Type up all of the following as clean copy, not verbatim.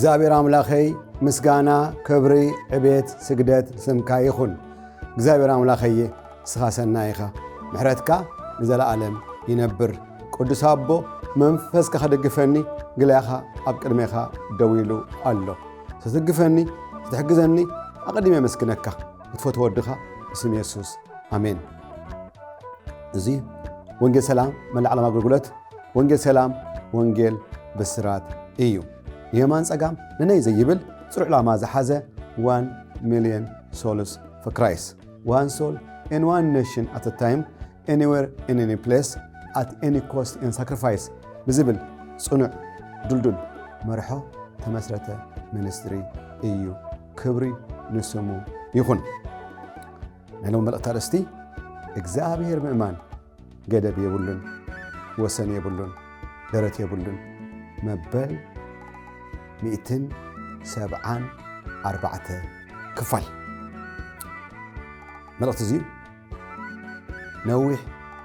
እግዚአብሔር አምላኸይ ምስጋና ክብሪ ዕቤት ስግደት ስምካ ይኹን። እግዚአብሔር አምላኸየ ስኻሰና ኢኻ ምሕረትካ ንዘለዓለም ይነብር። ቅዱስ አቦ መንፈስካ ከደግፈኒ ግላኻ ኣብ ቅድሜኻ ደው ኢሉ ኣሎ። ስትደግፈኒ ስትሕግዘኒ ኣቐዲመ መስክነካ እትፈትዎ ወድኻ ብስም ኢየሱስ ኣሜን። እዚ ወንጌል ሰላም መላዕለም ኣገልግሎት ወንጌል ሰላም ወንጌል ብስራት እዩ። የማን ጸጋም ነነይ ዘይብል ጽሩዕ ላማ ዝሓዘ 1 million souls for Christ. One soul and one nation at a time, anywhere in any place, at any cost and sacrifice. ብዝብል ጽኑዕ ዱልዱል መርሖ ተመስረተ ሚኒስትሪ እዩ። ክብሪ ንስሙ ይኹን። ናይሎም መልእኽቲ ኣርእስቲ እግዚአብሔር ምእማን ገደብ የብሉን፣ ወሰን የብሉን፣ ደረት የብሉን መበል 174 ክፋል መልእኽቲ እዚ ነዊሕ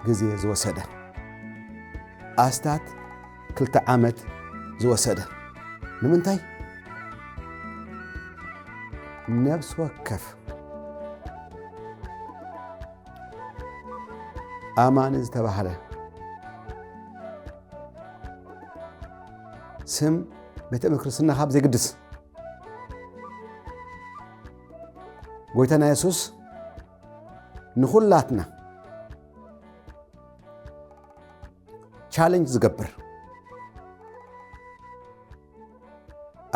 ግዜ ዝወሰደ ኣስታት 2 ዓመት ዝወሰደ ንምንታይ ነፍስ ወከፍ ኣማን ዝተባህለ ስም ቤተ ክርስትና ካብ ዘይግድስ ጎይታና ኢየሱስ ንኹላትና ቻሌንጅ ዝገብር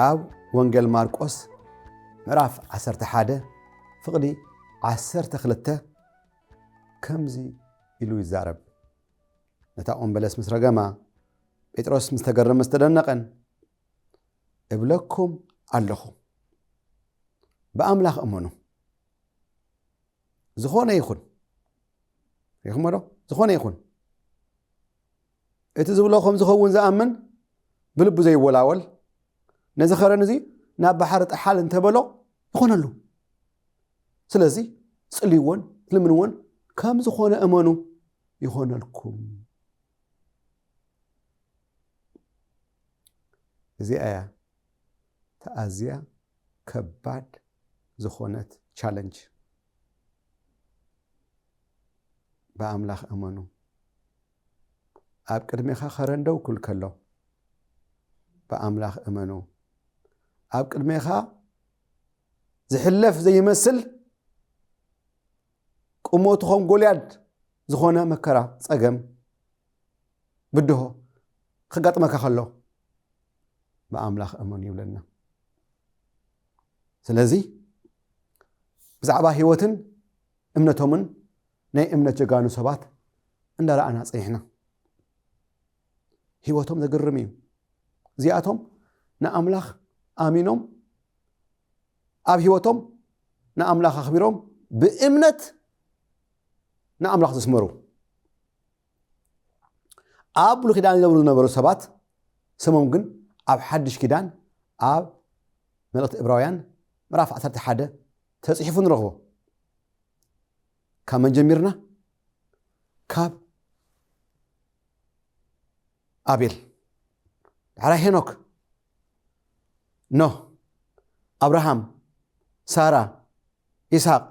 ኣብ ወንጌል ማርቆስ ምዕራፍ 11 ፍቕዲ 12 ከምዚ ኢሉ ይዛረብ። ነታ ኦም በለስ ምስ ረገማ ጴጥሮስ ምስ ተገረመ ዝተደነቐን እብለኩም ኣለኹ ብኣምላኽ እመኑ ዝኾነ ይኹን ይኹመዶ ዝኾነ ይኹን እቲ ዝብለኹም ዝኸውን ዝኣምን ብልቡ ዘይወላወል ነዚ ኸረን እዚ ናብ ባሕሪ ጥሓል እንተበሎ ይኾነሉ። ስለዚ ጽልይዎን ትልምንዎን ከም ዝኾነ እመኑ ይኾነልኩም። እዚኣ ተኣዝያ ከባድ ዝኾነት ቻሌንጅ በኣምላኽ እመኑ። ኣብ ቅድሜኻ ኸረንደው ክብል ከሎ በኣምላኽ እመኑ። ኣብ ቅድሜኻ ዝሕለፍ ዘይመስል ቁመቱ ኸም ጎልያድ ዝኾነ መከራ ጸገም ብድሆ ክጋጥመካ ከሎ በኣምላኽ እመኑ ይብለና። ስለዚ ብዛዕባ ህይወትን እምነቶምን ናይ እምነት ጀጋኑ ሰባት እንዳረኣና ፀኒሕና ህይወቶም ዘግርም እዩ። እዚኣቶም ንኣምላኽ ኣሚኖም ኣብ ህይወቶም ንኣምላኽ ኣኽቢሮም ብእምነት ንኣምላኽ ዝስመሩ ኣብ ብሉይ ኪዳን ዝነበሩ ሰባት ስሞም ግን ኣብ ሓድሽ ኪዳን ኣብ መልእኽቲ ዕብራውያን ምዕራፍ 11 ተጽሒፉ ንረኽቦ። ካብ መን ጀሚርና? ካብ ኣቤል፣ ድሕራይ ሄኖክ፣ ኖህ፣ ኣብርሃም፣ ሳራ፣ ይስሐቅ፣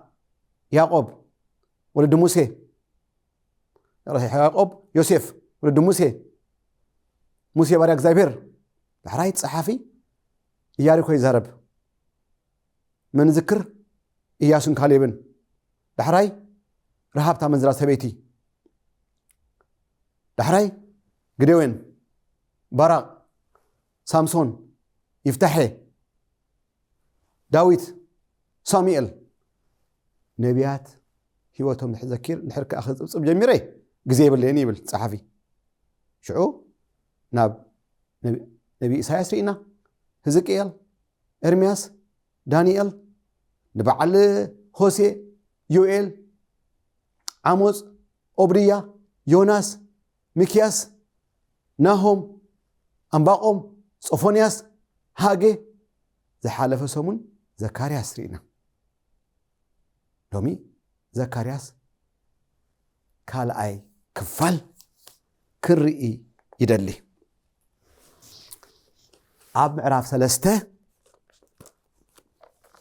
ያዕቆብ ወለዲ ሙሴ፣ ያዕቆብ ዮሴፍ ወለዲ ሙሴ፣ ሙሴ ባርያ እግዚአብሔር። ድሕራይ ጸሓፊ ኢያሪኮ ይዛረብ መንዝክር ኢያሱን ካሌብን። ድሕራይ ረሃብታ መንዝራ ሰበይቲ። ድሕራይ ግደወን፣ ባራቅ፣ ሳምሶን፣ ይፍታሔ፣ ዳዊት፣ ሳሙኤል ነቢያት ህይወቶም ንሕዘኪር ንሕርካ ክፅብፅብ ጀሚረ ግዜ የብለኒ ይብል ጸሓፊ። ሽዑ ናብ ነቢ ኢሳያስ ርኢና፣ ህዝቅኤል፣ ኤርምያስ ዳንኤል ንበዓል ሆሴ ዮኤል ዓሞጽ ኦብድያ ዮናስ ሚክያስ ናሆም ኣምባቆም ሶፎንያስ ሃጌ ዝሓለፈ ሰሙን ዘካርያስ ርኢና ሎሚ ዘካርያስ ካልኣይ ክፋል ክርኢ ይደሊ ኣብ ምዕራፍ 3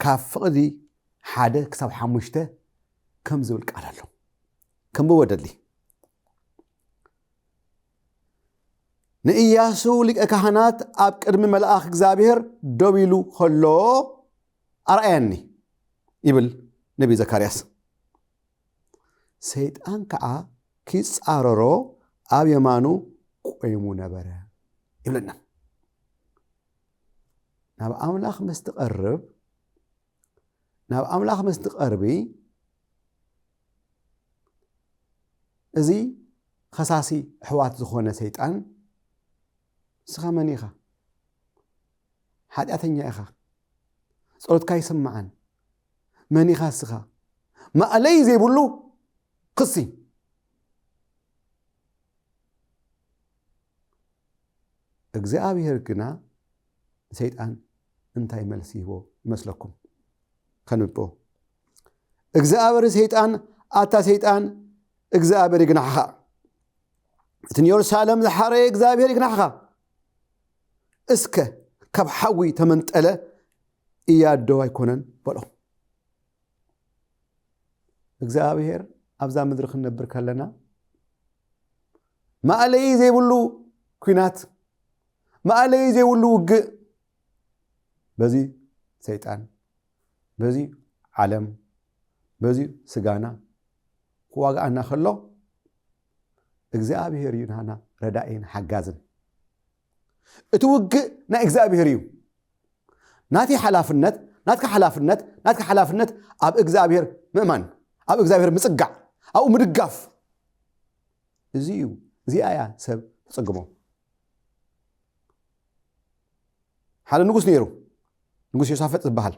ካብ ፍቕዲ 1 ክሳብ 5 ከም ዝብል ቃል ኣሎ ከም ወደሊ ንኢያሱ ሊቀ ካህናት ኣብ ቅድሚ መልአኽ እግዚአብሔር ደው ኢሉ ከሎ ኣርአየኒ ይብል ነቢ ዘካርያስ ሰይጣን ከዓ ኪጻረሮ ኣብ የማኑ ቆይሙ ነበረ ይብለና ናብ ኣምላኽ ምስትቐርቢ እዚ خሳሲ ሕዋት ዝኾነ ሰይጣን ስኻ መን ኢኻ ሓጢአተኛ ኢኻ ጸሎትካ ይስማዓን መን ኢኻ ስኻ ማእለይ ዘይብሉ ክሲ እግዚአብሔር ግና ሰይጣን እንታይ መልሲ ይቦ ይመስለኩም ከንብቦ እግዚአብሔር ሰይጣን ኣታ ሰይጣን እግዚአብሔር ይግናሕኻ እቲ ኢየሩሳሌም ዝሓረየ እግዚአብሔር ይግናሕኻ እስከ ካብ ሓዊ ተመንጠለ እያዶ ኣይኮነን በሎ እግዚአብሔር ኣብዛ ምድሪ ክንነብር ከለና ማእለይ ዘይብሉ ኩናት ማእለይ ዘይብሉ ውግእ በዚ ሰይጣን በዚ ዓለም በዚ ስጋና ክዋጋኣና ከሎ እግዚአብሔር ይናና ረዳኤን ሓጋዝን እቲ ውግእ ናይ እግዚአብሔር እዩ ናቲ ሓላፍነት ናትካ ሓላፍነት ኣብ እግዚአብሔር ምእማን ኣብ እግዚአብሔር ምጽጋዕ ኣብ ምድጋፍ እዚ እዩ እዚኣያ ሰብ ተጸግሞ ሓደ ንጉስ ነይሩ ንጉስ ዮሳፍጥ ዝበሃል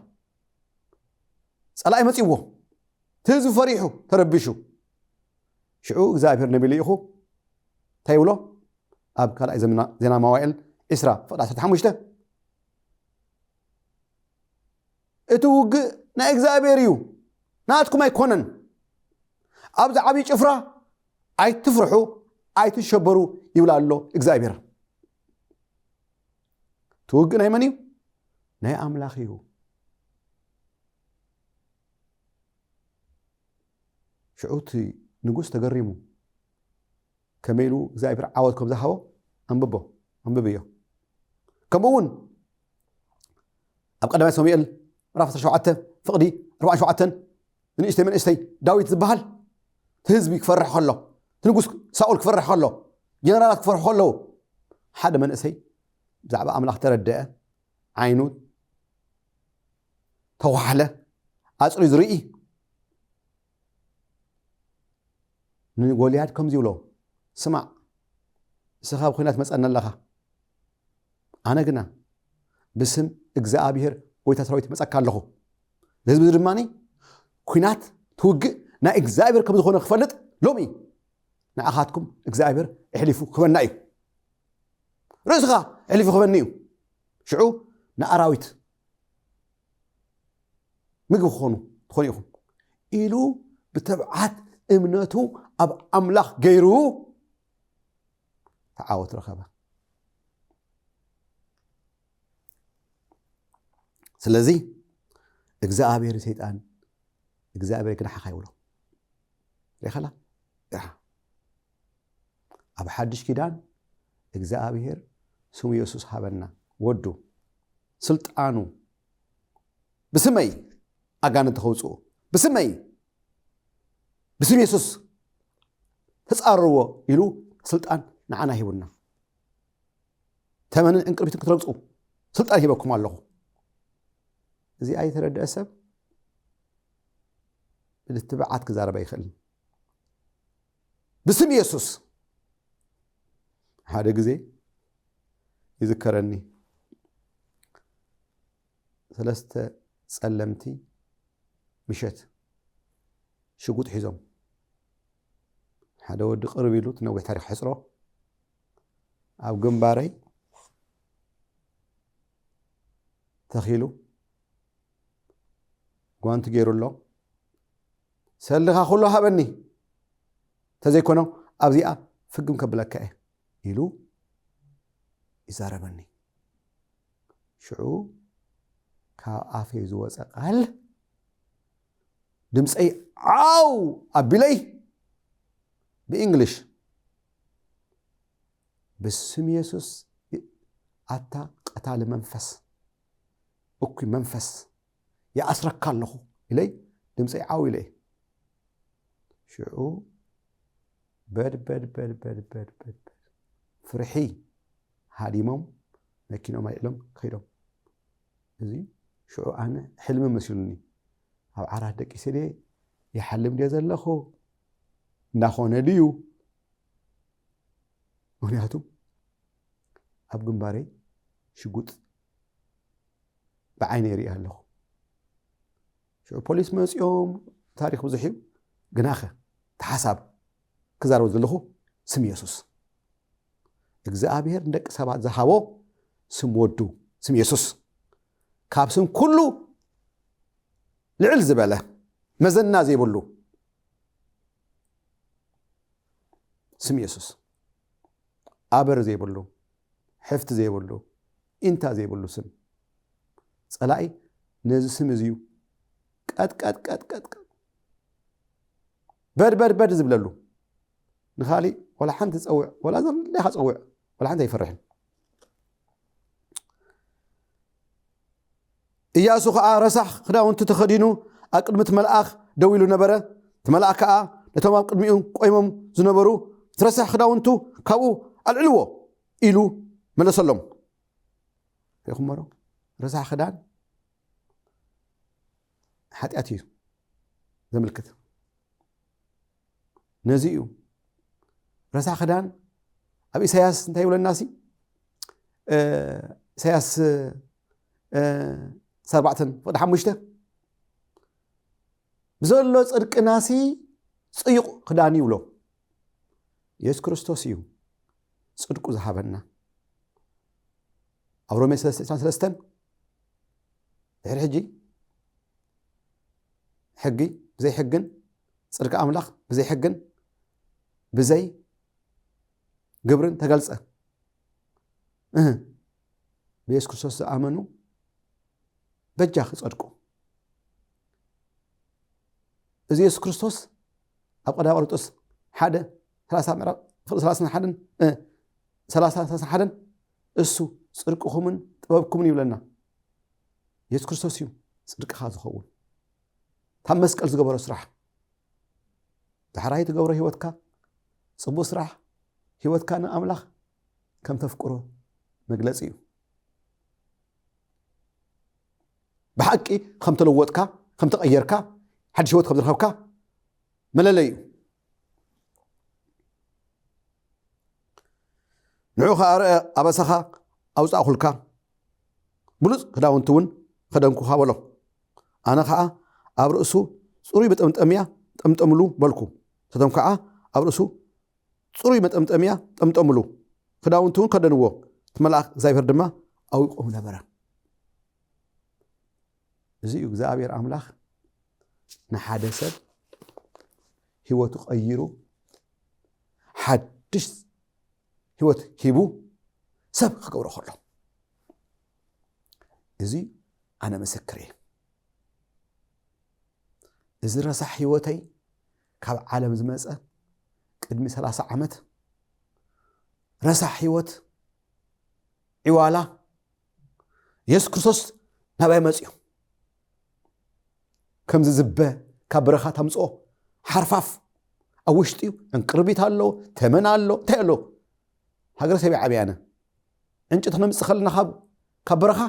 ጸላኢ መጺዎ ትህዝቢ ፈሪሑ ተረቢሹ ሽዑ እግዚአብሔር ነቢይ ኢኹ ታይብሎ ኣብ ካልኣይ ዜና መዋዕል 20:15 እቲ ውግእ ናይ እግዚአብሔር እዩ ናትኩም ኣይኮነን ኣብዚ ዓብይ ጭፍራ ኣይትፍርሑ ኣይትሸበሩ ይብላ ኣሎ እግዚአብሔር ትውግእ ናይ መን እዩ ናይ ኣምላኽ እዩ ሽዑቲ ንጉስ ተገሪሙ ከመይሉ እግዚአብሔር ዓወት ከም ዝሃቦ አንብብዮ ከምኡውን ኣብ ቀዳማይ ሳሙኤል ምዕራፍ 17 ፍቕዲ 47 ንእሽተይ መንእሽተይ ዳዊት ዝበሃል ህዝቢ ክፈርሕ ከሎ ንጉስ ሳኦል ክፈርሕ ከሎ ጀነራላት ክፈርሕ ከሎ ሓደ መንእሰይ ብዛዕባ ኣምላኽ ተረድአ ዓይኑ ተዋህለ ኣጽሪ ዝርኢ ንጎልያድ ከም ዝብሎ ስማዕ እስኻ ብኹናት መጸና ኣለኻ ኣነ ግና ብስም እግዚአብሔር ጎይታ ሰራዊት መጸካ ኣለኹ ህዝቢ ድማኒ ኩናት ትውግእ ናይ እግዚአብሔር ከም ዝኾነ ክፈልጥ ሎሚ ንኣኻትኩም እግዚአብሔር እሕሊፉ ክበና እዩ ርእስኻ እሕሊፉ ክበኒ እዩ ሽዑ ንኣራዊት ምግቢ ክኾኑ ትኾኑ ኢኹም ኢሉ ብተብዓት እምነቱ ኣብ ኣምላኽ ገይሩ ተዓወት ረኸበ ስለዚ እግዚአብሔር ሰይጣን እግዚአብሔር ግናሕኻ ይብሎ ለይኸላ ኣብ ሓድሽ ኪዳን እግዚአብሔር ስሙ ኢየሱስ ሃበና ወዱ ስልጣኑ ብስመይ ኣጋንንት ተኸውፅኡ ብስመይ ብስም ኢየሱስ ተጻርዎ ኢሉ ስልጣን ንዓና ሂቡና ተመንን እንቅርቢትን ክትረግጹ ስልጣን ሂበኩም ኣለኹ እዚ ኣይተረድአ ሰብ ብትብዓት ክዛረባ ይኽእል ብስም ኢየሱስ ሓደ ግዜ ይዝከረኒ 3 ጸለምቲ ምሸት ሽጉጥ ሒዞም ሓደ ወዲ ቅርብ ኢሉ ትነዊሕ ታሪክ ሕፅሮ ኣብ ግንባረይ ተኺሉ ጓንቲ ገይሩሎ ሰልኻ ኩሉ ሃበኒ ተዘይኮኖ ኣብዚኣ ፍግም ከብለካ እየ ኢሉ ይዛረበኒ ሽዑ ካብ ኣፈይ ዝወፀ ቃል ድምፀይ ዓው ኣቢለይ ብእንግሊሽ باسم يسوس أتا قتال منفس أكوي منفس يا أسرك الله إلي دمسي عاوي إلي شعو بد فرحي هادي مم لكن ما يعلم خيرهم زين شعو أنا حلم مسؤولني أو عرادك يسدي يحلم دي زلخو ناخونه ليو ምክንያቱ ኣብ ግንባሬ ሽጉጥ ብዓይነ ይርኢ ኣለኹ ሽዑ ፖሊስ መፅኦም ታሪክ ብዙሕ እዩ ግናኸ ተሓሳብ ክዛረቡ ዘለኹ ስም ኢየሱስ እግዚአብሔር ንደቂ ሰባት ዝሃቦ ስም ወዱ ስም ኢየሱስ ካብ ስም ኩሉ ልዕል ዝበለ መዘና ዘይብሉ ስም ኢየሱስ ኣበር ዘይብሉ ሕፍቲ ዘይብሉ ኢንታ ዘይብሉ ስም ጸላኢ ነዚ ስም እዚዩ ቀጥ በድ ዝብለሉ ንኻሊ ወላ ሓንቲ ፀውዕ ወላ ዘለኻ ፀውዕ ወላ ሓንቲ ኣይፈርሕን ኢያሱ ከዓ ረሳሕ ክዳውንቲ ተኸዲኑ ኣብ ቅድሚ እቲ መልኣኽ ደው ኢሉ ነበረ እቲ መልኣኽ ከዓ ነቶም ኣብ ቅድሚኡ ቆይሞም ዝነበሩ ትረሳሕ ክዳውንቱ ካብኡ ኣልዕልዎ ኢሉ መለሰሎም ይኹመሮ ረሳሕ ክዳን ሓጢኣት እዩ ዘምልክት ነዚ እዩ ረሳሕ ክዳን ኣብ ኢሳያስ እንታይ ይብለናሲ ኢሳያስ 4:5 ብዘሎ ጽድቅናሲ ጽይቕ ክዳን ይብሎ ኢየሱስ ክርስቶስ እዩ ጽድቁ ዝሃበና ኣብ ሮሜ 3:23 ድሕሪ ሕጂ ሕጊ ብዘይ ሕግን ጽድቂ ኣምላኽ ብዘይ ሕግን ብዘይ ግብርን ተገልጸ ብኢየሱስ ክርስቶስ ዝኣመኑ በጃ ክጸድቁ እዚ ኢየሱስ ክርስቶስ ኣብ ቀዳማይ ቆሮንጦስ 1:31 እሱ ጽድቅኹምን ጥበብኩምን ይብለና ኢየሱስ ክርስቶስ እዩ ጽድቅኻ ዝኸውን ታብ መስቀል ዝገበሮ ስራሕ ዳሕራይ ትገብሮ ህይወትካ ጽቡቕ ስራሕ ህይወትካ ንኣምላኽ ከም ተፍቅሮ መግለጺ እዩ ብሓቂ ከም ተለወጥካ ከም ተቐየርካ ሓድሽ ህይወት ከም ዝረኸብካ መለለይ እዩ ንዑ ኸኣርአ ኣበሳኻ ኣውፃእኹልካ ብሉፅ ክዳውንቲ እውን ከደንኩኻ በሎ ኣነ ከዓ ኣብ ርእሱ ጽሩይ መጠምጠምያ ጠምጠምሉ በልኩ ሰቶም ከዓ ኣብ ርእሱ ጽሩይ መጠምጠምያ ጠምጠምሉ ክዳውንቲ እውን ከደንዎ እቲ መልኣክ እግዚኣብሔር ድማ ኣዊቆም ነበረ እዚ እዩ እግዚኣብሔር ኣምላኽ ንሓደ ሰብ ህይወቱ ቀይሩ ሓድሽ ህይወት ሂቡ ሰብ ክገብሮ ከሎ እዚ ኣነ ምስክር እየ እዚ ረሳሕ ህይወተይ ካብ ዓለም ዝመፀ ቅድሚ 30 ዓመት ረሳሕ ህይወት ዕዋላ ኢየሱስ ክርስቶስ ናባይ መፅዩ ከምዚ ዝበ ካብ በረኻ ተምፅኦ ሓርፋፍ ኣብ ውሽጢ እንቅርቢት ኣሎ ተመን ኣሎ እንታይ ኣሎ ሃገረ ሰብይ ዓብያነ እንጨት ነምፅእ ከለና ካብ በረኻ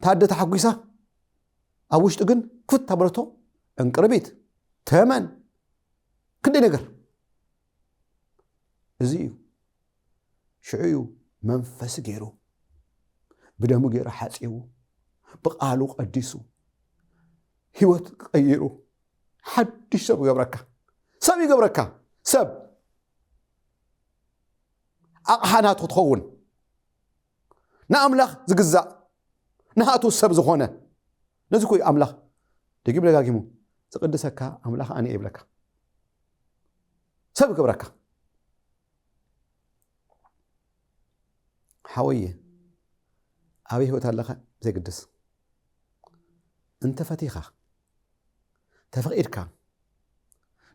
ታደ ተሓጒሳ ኣብ ውሽጢ ግን ክፍት ታብረቶ እንቅርቢት ተመን ክንደይ ነገር እዚ እዩ ሽዑ እዩ መንፈስ ገይሩ ብደሙ ገይሩ ሓፂቡ بقالو قديسو هيوت قيرو حدش سب يقبرك سب أقحانات تخون نأملخ زقزاء نهاتو السب زخونة نزكوي أملخ تجيب لك أجيمو تقدسك أملخ أني إبلك سب يقبرك حوية أبي هو تالله زي قدس أنت فتيخة تفقيرك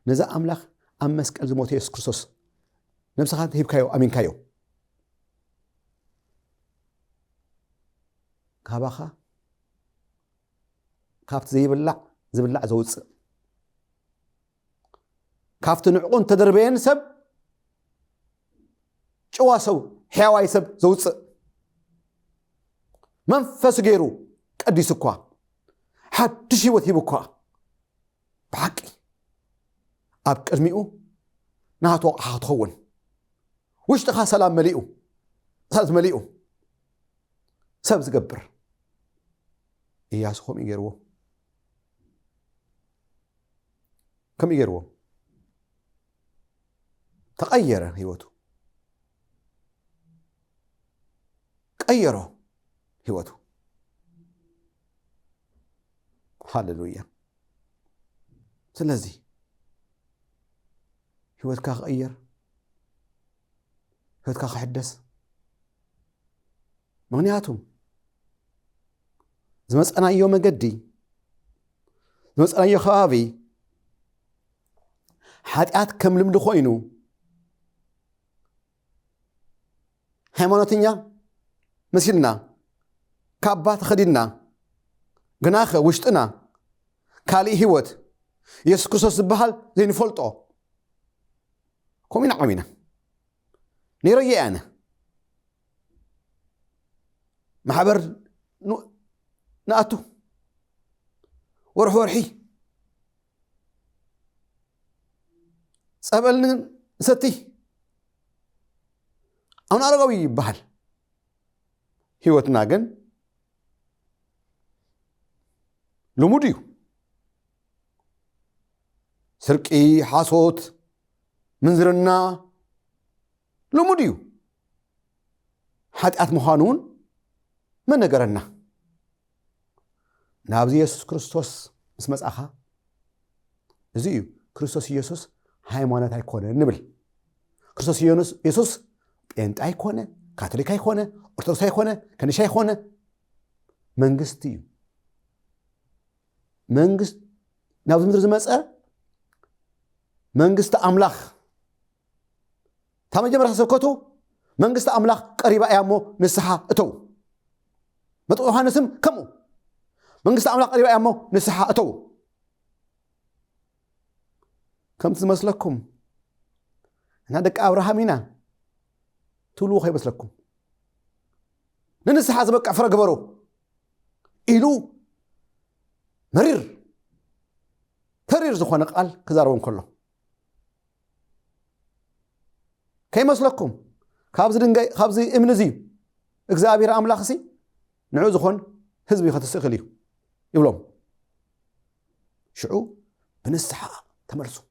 نزا أملخ أمسك الزموتي يسوع كريستوس نفس خاطر هيب كايو أمين كايو كابخا كافت زي بلع زوج كافت نعقون تدربين سب جواسو حيواي سب زوج منفس غيرو قديس كوا حد شي وثيب كوا بحقي اب قدميو ناتو تخون وش تخا سلام مليئو سب زقبر إياسهم يجروا كم يجروا تغير هيوته غيروا هيوته هاللويا سلازي هيوتك غير هيوتك حدث مغنياتهم زمس أنا يوم جدي زمس أنا يخافي حاتيات كم لم دخوينو هيمانوتينيا مسيلنا كابات خدينا جناخه وشتنا كالي هيوت يسوع كريستوس بحال زين فولتو كومين عمينا نيري أنا محبر نأتو ورحي سأبلن ستي أنا أرغوي بحال هيوتنا جن لموديو سرقي حاسوت منزرنا لموديو حتى مخانون من نقرنا نابزي يسوع كريستوس اسمس أخا زيو كريستوس يسوع ሃይማኖት አይኮነ ንብል ክርስቶስ ኢየሱስ ጴንጤ አይኮነ ካቶሊክ አይኮነ ኦርቶዶክስ አይኮነ ከነሻ አይኮነ መንግስት እዩ መንግስት ናብ ምድር ዝመፀ መንግስት አምላኽ ታመጀመራ ሰብከቱ መንግስት አምላኽ ቀሪባ ያሞ ንስሐ እተው መጥቶ ዮሐንስም ከሙ መንግስት አምላኽ ቀሪባ ያሞ ንስሐ እተው كم تمسلكم أنا دك أبراهامينا تولو خي بسلكم ننسى حزبك عفرا قبرو إلو مرير زخوانا قال كزارون كله كي مسلكم خابزي امنزي اكزابير أملاخسي نعو زخون هزبي خاتسيخليو يبلوم شعو بنسحا تمرسو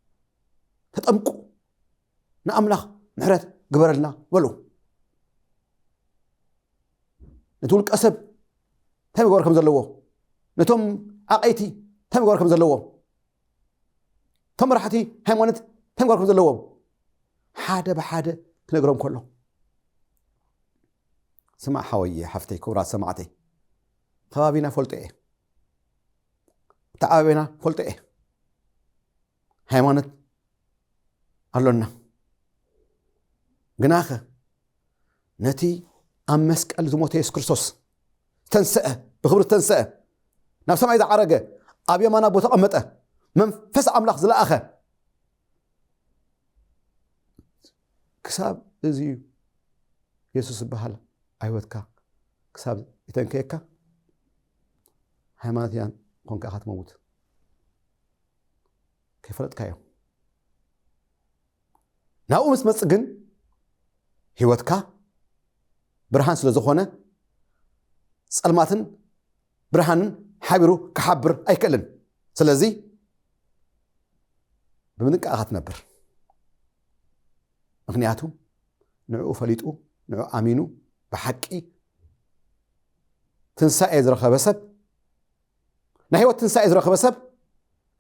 تطمقوا نأملخ محرت قبرلنا ولو نتولك أسب تم يقولكم زلوه نتم عقيتي تم يقولكم زلوه تم راحتي هيمونت تم يقولكم زلوه حادة بحادة نقرأهم كله سمع حوية حفتي كورات سمعتي خوابينا فلت ايه تعابينا فلت ايه هيمونت قالوا جناخه نتي أمسك الزموت يسوع كريستوس تنسأ بخبر تنسأ نفس ما إذا عرقه أبي ما نبوت أمته من فسع أملاخ زلا أخه كساب زيو يسوع سبحانه أيوتك كساب يتنكيك هيمانتيان كونك أخذ موت كيف رأيك يوم ናኡ መስመጽ ግን ህይወትካ ብርሃን ስለ ዝኾነ ጸልማትን ብርሃንን ሓቢሩ ክሓብር ኣይክእልን ስለዚ ብምንቃቕ ትነብር ምክንያቱ ንዕኡ ፈሊጡ ንዕኡ ኣሚኑ ብሓቂ ትንሳኤ ዝረኸበ ሰብ ናይ ህይወት ትንሳኤ ዝረኸበ ሰብ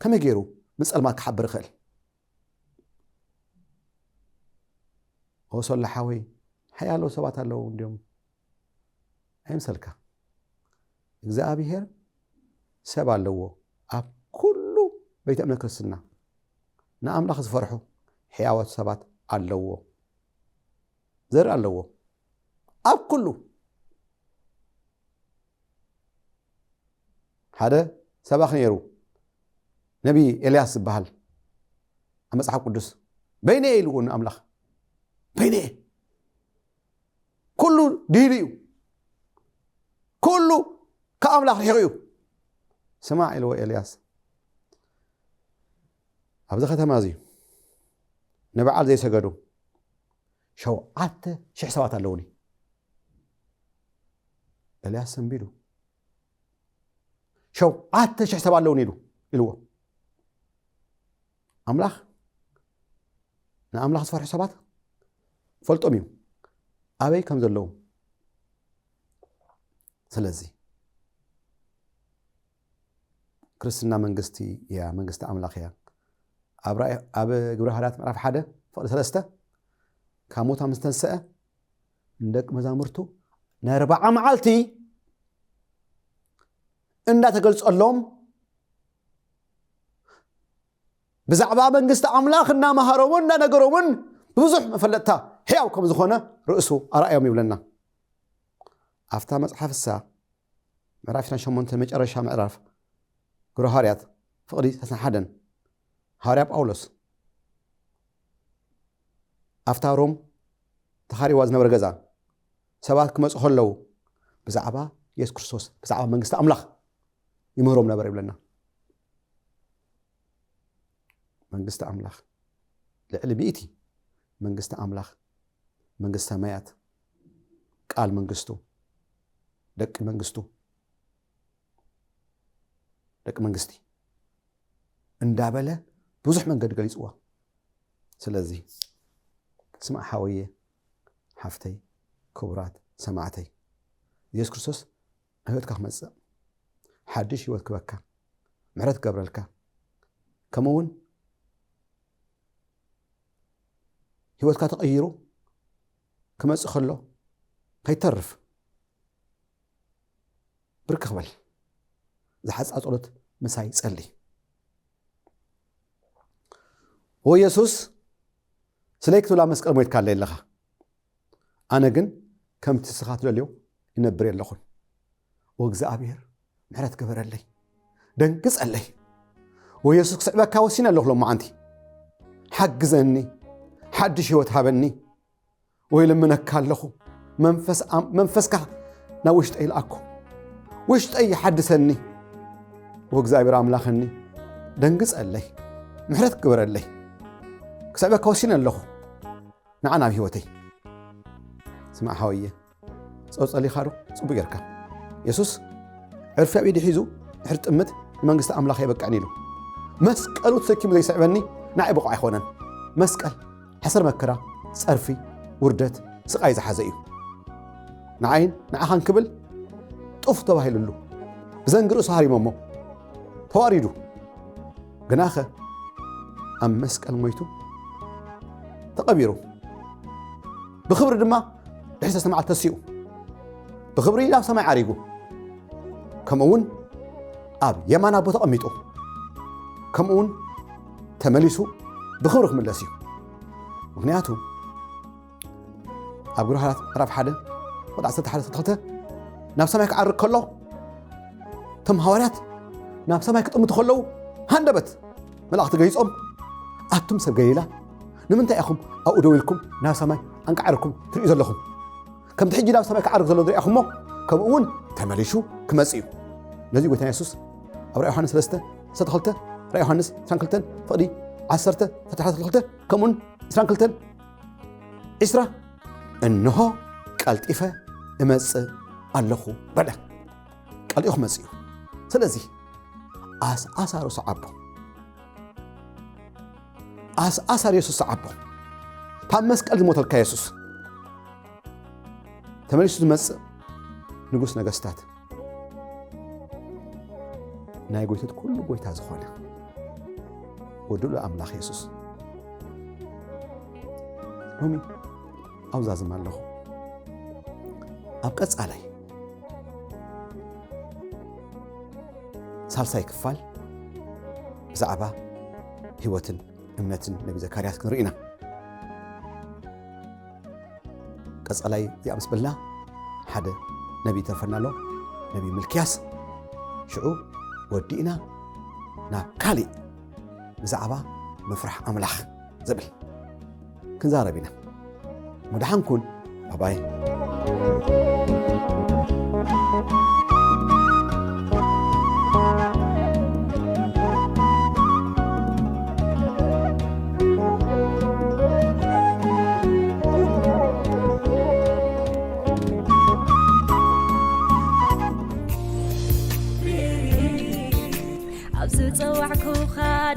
ከመይ ገይሩ ምጸልማት ክሓብር ይኽእል ወሰላ ሓወይ ሓያሎ ሰባት ኣለዉ እንዲኦም ኣይምሰልካ እግዚአብሔር ሰብ ኣለዎ ኣብ ኩሉ ቤተ እምነት ክርስትና ንኣምላኽ ዝፈርሑ ሕያዋት ሰባት ኣለዎ ዘርኢ ኣለዎ ኣብ ኩሉ ሓደ ሰባኽ ነይሩ ነቢ ኤልያስ ዝበሃል ኣብ መጽሓፍ ቅዱስ በይነ ኢልዎ ንኣምላኽ በይነ ኩሉ ድሂሉ እዩ ኩሉ ከኣምላኽ ርሒቑ እዩ ስማዕ ኢልዎ ኤልያስ ኣብዚ ከተማ እዚ ንበዓል ዘይሰገዱ 7,000 ሰባት ኣለውኒ ኤልያስ ሰንቢሉ 7,000 ሰባት ኣለውኒ ኢልዎ ኣምላኽ ንኣምላኽ ዝፈርሑ ሰባት ፈልጦም እዩ ኣበይ ከም ዘለዉ ስለዚ ክርስትና መንግስቲ እያ መንግስቲ ኣምላኽ እያ ኣብ ግብረ ሐዋርያት ምዕራፍ 1 ፍቕዲ 3 ካብ ሞት ምስ ተንስአ ንደቂ መዛሙርቱ ን40 መዓልቲ እንዳተገልጸሎም ብዛዕባ መንግስቲ ኣምላኽ እናመሃሮምን እናነገሮምን ብዙሕ መፈለጥታ ሕያው ከም ዝኾነ ርእሱ ኣርኣዮም ይብለና ኣፍታ መጽሓፍ እሳ ምዕራፍ 28 መጨረሻ ምዕራፍ ግብረ ሐዋርያት ፍቕዲ 31 ሐዋርያ ጳውሎስ ኣፍታ ሮም ተኻሪዋ ዝነበረ ገዛ ሰባት ክመፁ ከለዉ ብዛዕባ ኢየሱስ ክርስቶስ ብዛዕባ መንግስቲ ኣምላኽ ይምህሮም ነበር ይብለና መንግስቲ ኣምላኽ ልዕሊ ሚእቲ መንግስቲ ኣምላኽ መንግስቲ ሰማያት ቃል መንግስቱ ደቂ መንግስቱ ደቂ መንግስቲ እንዳበለ ብዙሕ መንገዲ ገሊጽዋ ስለዚ ስማዕ ሓወየ ሓፍተይ ክቡራት ሰማዕተይ ኢየሱስ ክርስቶስ ህይወትካ ክመጽእ ሓድሽ ህይወት ክበካ ምሕረት ክገብረልካ ከምኡውን ህይወትካ ተቐይሩ ክመጽእ ከሎ ከይተርፍ ብርክ ክበል ዝሓፃ ጸሎት ምሳይ ጸሊ ወኢየሱስ ስለይ ክትብላ መስቀል ሞይትካ ኣለ የለኻ ኣነ ግን ከምቲ ስኻ ትደልዮ ይነብር የለኹን ወእግዚአብሔር ምሕረት ገበረለይ ደንግጸለይ ወኢየሱስ ክስዕበካ ወሲነ ኣለኹ ሎም መዓንቲ ሓግዘኒ ሓድሽ ህይወት ሃበኒ ወይ ልምነካ ኣለኹ መንፈስካ ናብ ውሽጠይ ይልኣኩ ውሽጠይ ይሓድሰኒ ወእግዚአብሔር ኣምላኸኒ ደንግጸለይ ምሕረት ገበረለይ ክስዕበካ ወሲነ ኣለኹ ንዓና ኣብ ህይወተይ ስማዕ ሓወየ ጸውጸሊኻ ዶ ጽቡቕ ጌርካ ኢየሱስ ዕርፊ ኣብ ኢዱ ሒዙ ድሕሪ ጥምት ንመንግስቲ ኣምላኽ የበቅዕኒ ኢሉ መስቀሉ ተሰኪሙ ዘይስዕበኒ ንዓይ ብቑዕ ኣይኮነን መስቀል ሓሰር መከራ ጸርፊ ውርደት ስቃይ ዝሓዘ እዩ ንዓይን ንዓኻን ክብል ጡፍ ተባሂሉሉ ብዘንጊ ርእሱ ሃሪሞሞ ተዋሪዱ ግናኸ ኣብ መስቀል ሞይቱ ተቐቢሩ ብክብሪ ድማ ድሕሪ 3 መዓልቲ ተሲኡ ብክብሪ ናብ ሰማይ ዓሪጉ ከምኡውን ኣብ የማና ቦታ ተቐሚጡ ከምኡውን ተመሊሱ ብክብሪ ክምለስ እዩ ምክንያቱ ኣብ ግብረ ሐዋርያት ምዕራፍ 1 ፍቕዲ 11 ናብ ሰማይ ክዓርግ ከሎ እቶም ሐዋርያት ናብ ሰማይ ክጥምቱ ከለዉ ሃንደበት መላእኽቲ ገይጾም ኣቱም ሰብ ገሊላ ንምንታይ ኢኹም ኣብኡ ደው ኢልኩም ናብ ሰማይ ኣንቃዕርኩም ትርእዩ ዘለኹም ከምቲ ሕጂ ናብ ሰማይ ክዓርግ ዘሎ ዝሪአኹሞ ከምኡውን ተመሊሱ ክመጽእ እዩ ነዚ ጎይታና ኢየሱስ ኣብ ራእይ ዮሃንስ 3:12 ራእይ ዮሃንስ 22 ፍቕዲ 10:12 ከምኡውን 22:20 እንሆ ቀልጢፈ እመጽእ ኣለኹ በለ ቀልጢፉ ክመጽእ እዩ ስለዚህ ኣሳር ሰዓቦ ኣሳር ኢየሱስ ሰዓቦ ታብ መስቀል ዝሞተልካ ኢየሱስ ተመሊሱ ዝመጽእ ንጉስ ነገስታት ናይ ጎይታት ኩሉ ጎይታ ዝኾነ ወድሉ ኣምላኽ ኢየሱስ ሎሚ ኣውዛዝም ኣለኹ ኣብ ቀጻላይ ሳልሳይ ክፋል ብዛዕባ ህይወትን እምነትን ነቢ ዘካርያስ ክንርኢና ቀጻላይ እዚኣ ምስ በልና ሓደ ነቢ ተርፈና ኣሎ ነቢ ምልክያስ ሽዑ ወዲእና ናብ ካሊእ ብዛዕባ መፍራሕ ኣምላኽ ዝብል ክንዛረብ ኢና መድሓን ኩን ባባይ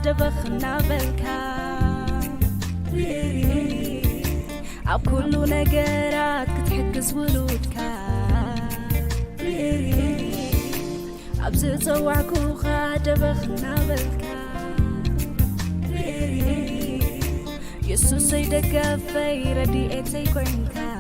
دبخنا بالكا عب كل نجارات كتحجز ولودكا عب زوعكو دبخنا بالكا يسوس يدك في رديئة يكونكا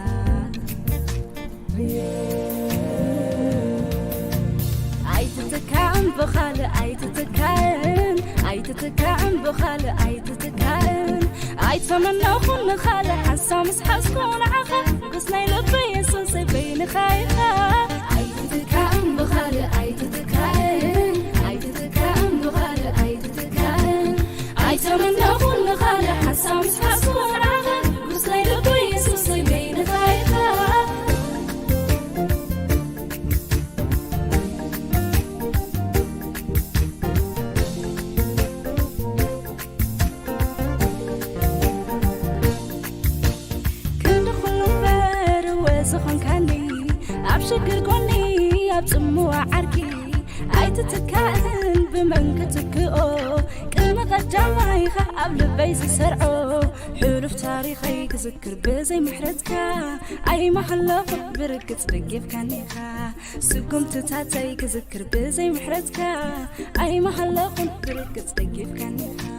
عيتتكعن بخالة عيتتكعن عيتتكعن بخالة عيتتكعن عيتفمنا خن خالة حسا مسحسكون عخا قصنا يلبي يسوس بين خايفا عيتتكعن بخالة عيتتكعن عيتتكعن بخالة عيتتكعن عيتفمنا خن خالة حسا مسحسكون عخا قصنا يلبي يسوس بين خايفا شكر كوني أبسموا عركي عيتتكائن بمنكتك كلمة قدامي قبل بيز سرعو حروف تاريخي كذكر بزي محرتك أي محلة بركت رقيب كانيخا سكم تتاتي كذكر بزي محرتك أي محلة بركت رقيب كانيخا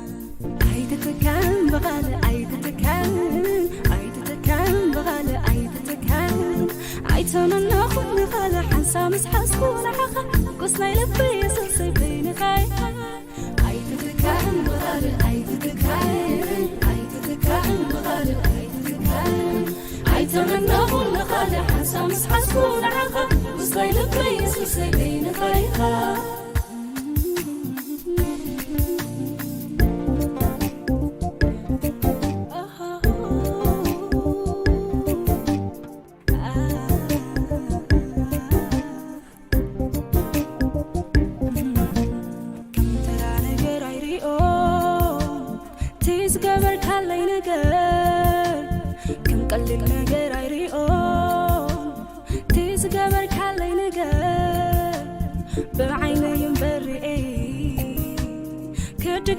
عيتتكائن بغالي عيتتكائن عيتتكائن بغالي عيتتكائن عيتمنى خن خالة حنسا مسحسكون عخا قصنا يلبي يسلسي بين خايفا عيتتكائن بغالي عيتتكائن عيتتكائن بغالي عيتتكائن عيتمنى خن خالة حنسا مسحسكون عخا قصنا يلبي يسلسي بين خايفا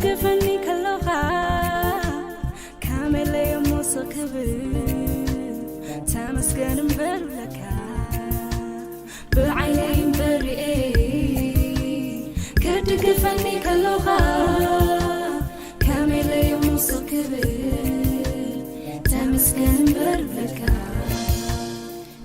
كفني كلها كامل يوم وصكبر تمسكن برلكا بعينين برئي كفني كلها كامل يوم وصكبر تمسكن برلكا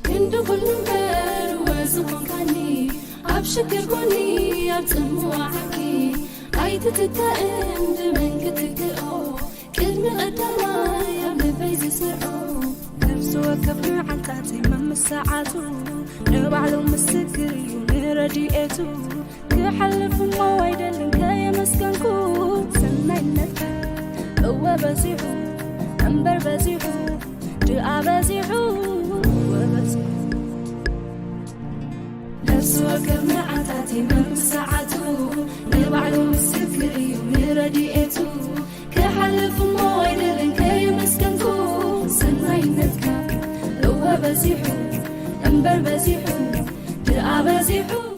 كنت كل بر وزقن كاني أبشكر كوني أبتموا عكي عيتتكائن بمنكتكئو كلمة قدامي قبل بيز سرعو نفس وكفر عن تاتي من مساعاتو نبعلو مسكري ونرديئتو كحلف موعد لنكاية مسكنكو سنينك هو بزيحو أنبر بزيحو جاء بزيحو هو بزيحو نفس وكفر عن تاتي من مساعاتو نبعلو مسكري ونرديئتو كحلف موعد لنكاية مسكنكو سنينك هو بزيحو أنبر بزيحو جاء بزيحو